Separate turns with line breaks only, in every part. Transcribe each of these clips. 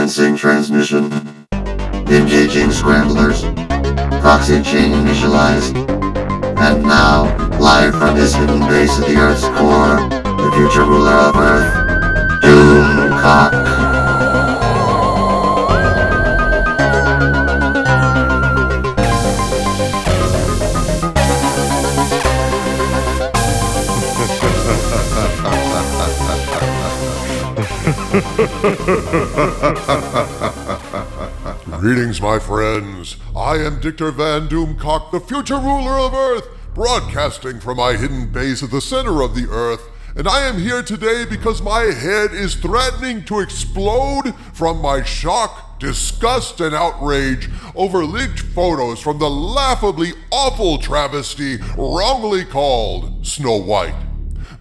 Commencing transmission. Engaging scramblers. Proxy chain initialized. And now, live from his hidden base at the Earth's core, the future ruler of Earth, Doomcock.
Greetings, my friends. I am Dictor Van Doomcock, the future ruler of Earth, broadcasting from my hidden base at the center of the Earth, and I am here today because my head is threatening to explode from my shock, disgust, and outrage over leaked photos from the laughably awful travesty wrongly called Snow White.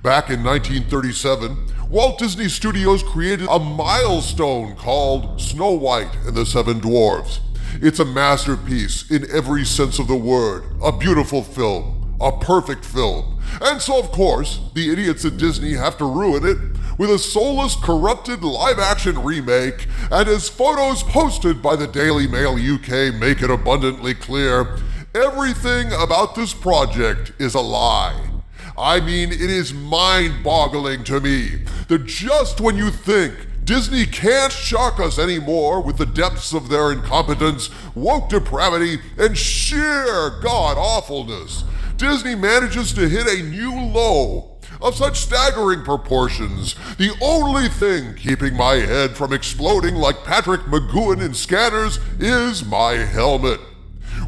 Back in 1937, Walt Disney Studios created a milestone called Snow White and the Seven Dwarfs. It's a masterpiece in every sense of the word, a beautiful film, a perfect film. And so, of course, the idiots at Disney have to ruin it with a soulless, corrupted live-action remake, and as photos posted by the Daily Mail UK make it abundantly clear, everything about this project is a lie. I mean, it is mind-boggling to me that just when you think Disney can't shock us anymore with the depths of their incompetence, woke depravity, and sheer god-awfulness, Disney manages to hit a new low of such staggering proportions. The only thing keeping my head from exploding like Patrick McGowan in Scanners is my helmet.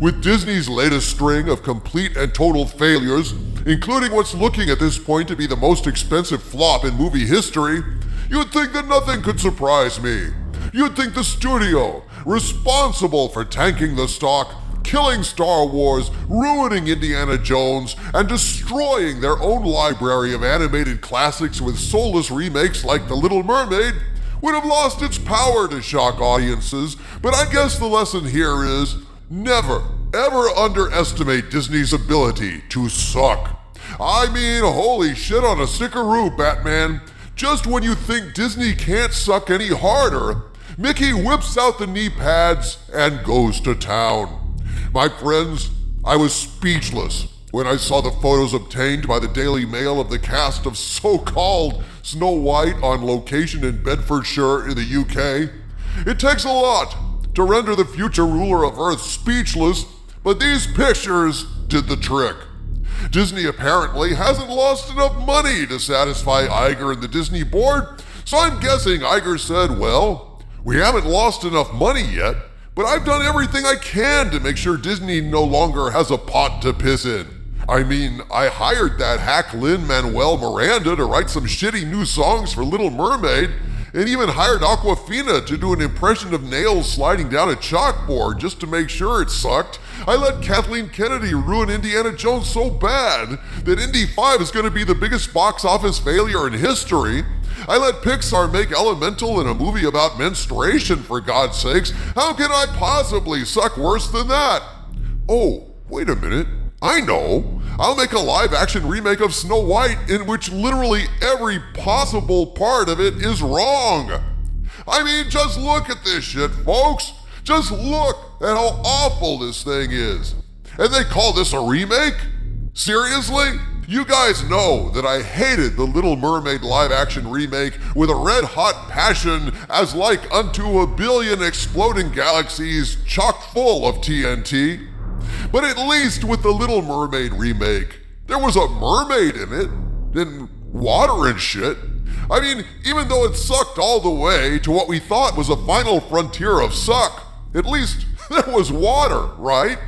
With Disney's latest string of complete and total failures, including what's looking at this point to be the most expensive flop in movie history, you'd think that nothing could surprise me. You'd think the studio, responsible for tanking the stock, killing Star Wars, ruining Indiana Jones, and destroying their own library of animated classics with soulless remakes like The Little Mermaid, would have lost its power to shock audiences, but I guess the lesson here is never, ever underestimate Disney's ability to suck. I mean, holy shit on a stickeroo, Batman. Just when you think Disney can't suck any harder, Mickey whips out the knee pads and goes to town. My friends, I was speechless when I saw the photos obtained by the Daily Mail of the cast of so-called Snow White on location in Bedfordshire in the UK. It takes a lot to render the future ruler of Earth speechless, but these pictures did the trick. Disney apparently hasn't lost enough money to satisfy Iger and the Disney board, so I'm guessing Iger said, well, we haven't lost enough money yet, but I've done everything I can to make sure Disney no longer has a pot to piss in. I mean, I hired that hack Lin-Manuel Miranda to write some shitty new songs for Little Mermaid, and even hired Aquafina to do an impression of nails sliding down a chalkboard just to make sure it sucked. I let Kathleen Kennedy ruin Indiana Jones so bad that Indy 5 is going to be the biggest box office failure in history. I let Pixar make Elemental in a movie about menstruation, for God's sakes. How can I possibly suck worse than that? Oh, wait a minute. I know. I'll make a live-action remake of Snow White in which literally every possible part of it is wrong. I mean, just look at this shit, folks. Just look at how awful this thing is. And they call this a remake? Seriously? You guys know that I hated the Little Mermaid live-action remake with a red-hot passion as like unto a billion exploding galaxies chock full of TNT. But at least with the Little Mermaid remake, there was a mermaid in it, and water and shit. I mean, even though it sucked all the way to what we thought was a final frontier of suck, at least there was water, right?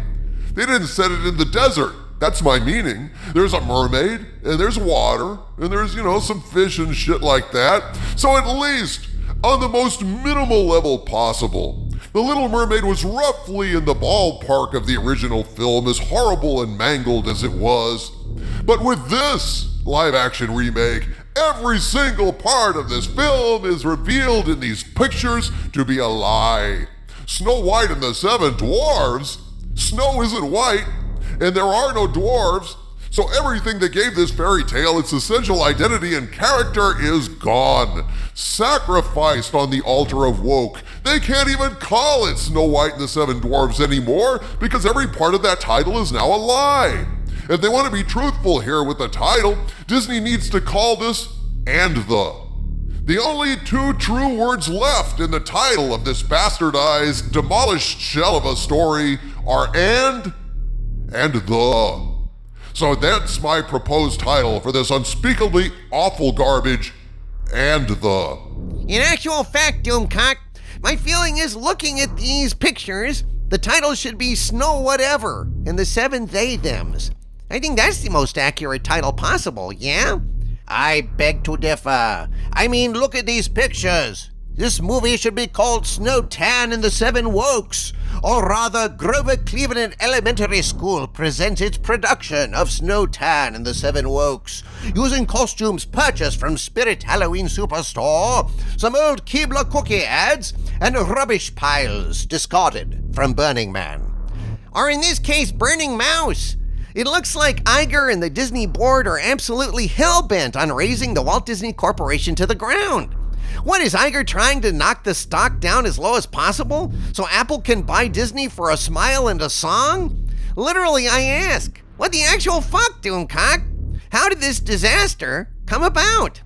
They didn't set it in the desert. That's my meaning. There's a mermaid, and there's water, and there's, some fish and shit like that. So at least, on the most minimal level possible, The Little Mermaid was roughly in the ballpark of the original film, as horrible and mangled as it was. But with this live-action remake, every single part of this film is revealed in these pictures to be a lie. Snow White and the Seven Dwarfs? Snow isn't white, and there are no dwarves, So everything that gave this fairy tale its essential identity and character is gone. Sacrificed on the altar of woke. They can't even call it Snow White and the Seven Dwarfs anymore because every part of that title is now a lie. If they want to be truthful here with the title, Disney needs to call this "and the." The only two true words left in the title of this bastardized, demolished shell of a story are and the. So that's my proposed title for this unspeakably awful garbage, and the.
In actual fact, Doomcock, my feeling is looking at these pictures, the title should be Snow Whatever and the Seven They-Thems. I think that's the most accurate title possible, yeah? I beg to differ. I mean, look at these pictures. This movie should be called Snow Tan and the Seven Wokes, or rather, Grover Cleveland Elementary School presents its production of Snow Tan and the Seven Wokes, using costumes purchased from Spirit Halloween Superstore, some old Keebler cookie ads, and rubbish piles discarded from Burning Man. Or in this case, Burning Mouse. It looks like Iger and the Disney board are absolutely hell-bent on raising the Walt Disney Corporation to the ground. What, is Iger trying to knock the stock down as low as possible so Apple can buy Disney for a smile and a song? Literally, I ask, what the actual fuck, Doomcock? How did this disaster come about?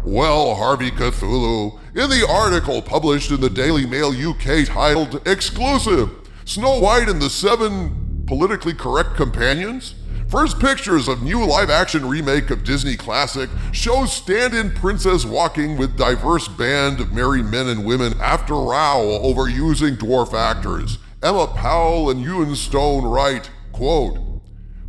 Well, Harvey Chtuhlu, in the article published in the Daily Mail UK titled Exclusive, Snow White and the Seven Politically Correct Companions? First pictures of new live-action remake of Disney classic shows stand-in princess walking with diverse band of merry men and women after row over using dwarf actors. Emma Powell and Ewan Stone write, quote,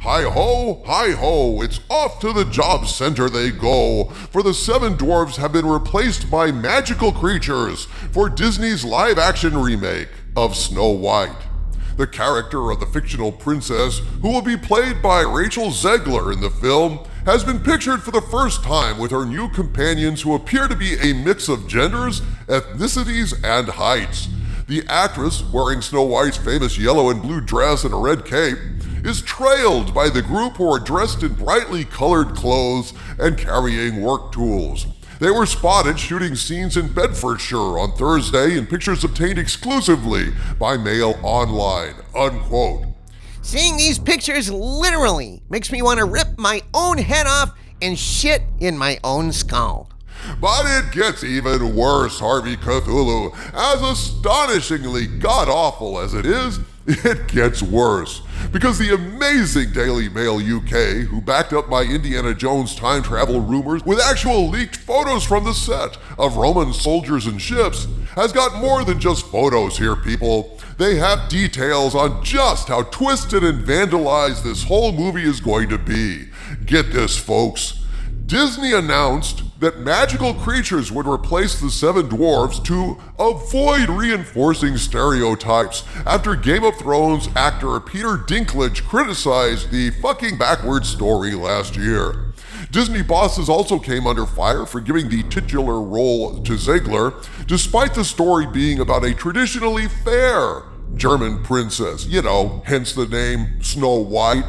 hi-ho, it's off to the job center they go, for the seven dwarves have been replaced by magical creatures for Disney's live-action remake of Snow White. The character of the fictional princess, who will be played by Rachel Zegler in the film, has been pictured for the first time with her new companions who appear to be a mix of genders, ethnicities, and heights. The actress, wearing Snow White's famous yellow and blue dress and a red cape, is trailed by the group who are dressed in brightly colored clothes and carrying work tools. They were spotted shooting scenes in Bedfordshire on Thursday in pictures obtained exclusively by Mail Online, unquote.
Seeing these pictures literally makes me want to rip my own head off and shit in my own skull.
But it gets even worse, Harvey Chtuhlu. As astonishingly god-awful as it is, it gets worse. Because the amazing Daily Mail UK, who backed up my Indiana Jones time travel rumors with actual leaked photos from the set of Roman soldiers and ships, has got more than just photos here, people. They have details on just how twisted and vandalized this whole movie is going to be. Get this, folks. Disney announced that magical creatures would replace the seven dwarves to avoid reinforcing stereotypes after Game of Thrones actor Peter Dinklage criticized the fucking backwards story last year. Disney bosses also came under fire for giving the titular role to Zegler, despite the story being about a traditionally fair German princess, hence the name Snow White.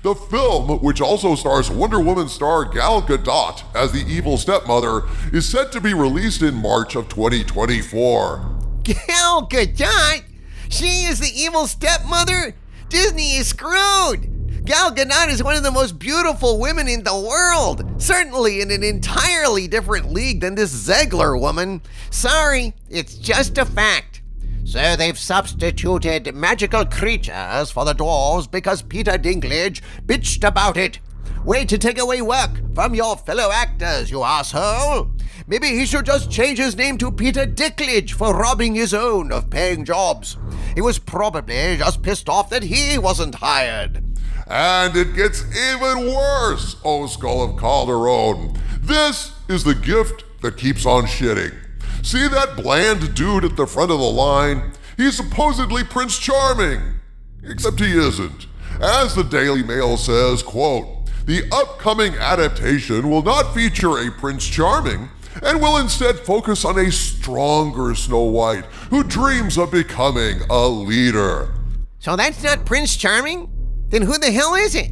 The film, which also stars Wonder Woman star Gal Gadot as the evil stepmother, is set to be released in March of 2024.
Gal Gadot? She is the evil stepmother? Disney is screwed! Gal Gadot is one of the most beautiful women in the world, certainly in an entirely different league than this Zegler woman. Sorry, it's just a fact. So they've substituted magical creatures for the dwarves because Peter Dinklage bitched about it. Way to take away work from your fellow actors, you asshole. Maybe he should just change his name to Peter Dinklage for robbing his own of paying jobs. He was probably just pissed off that he wasn't hired.
And it gets even worse, oh Skull of Calderon. This is the gift that keeps on shitting. See that bland dude at the front of the line? He's supposedly Prince Charming. Except he isn't. As the Daily Mail says, quote, the upcoming adaptation will not feature a Prince Charming and will instead focus on a stronger Snow White who dreams of becoming a leader.
So that's not Prince Charming? Then who the hell is it?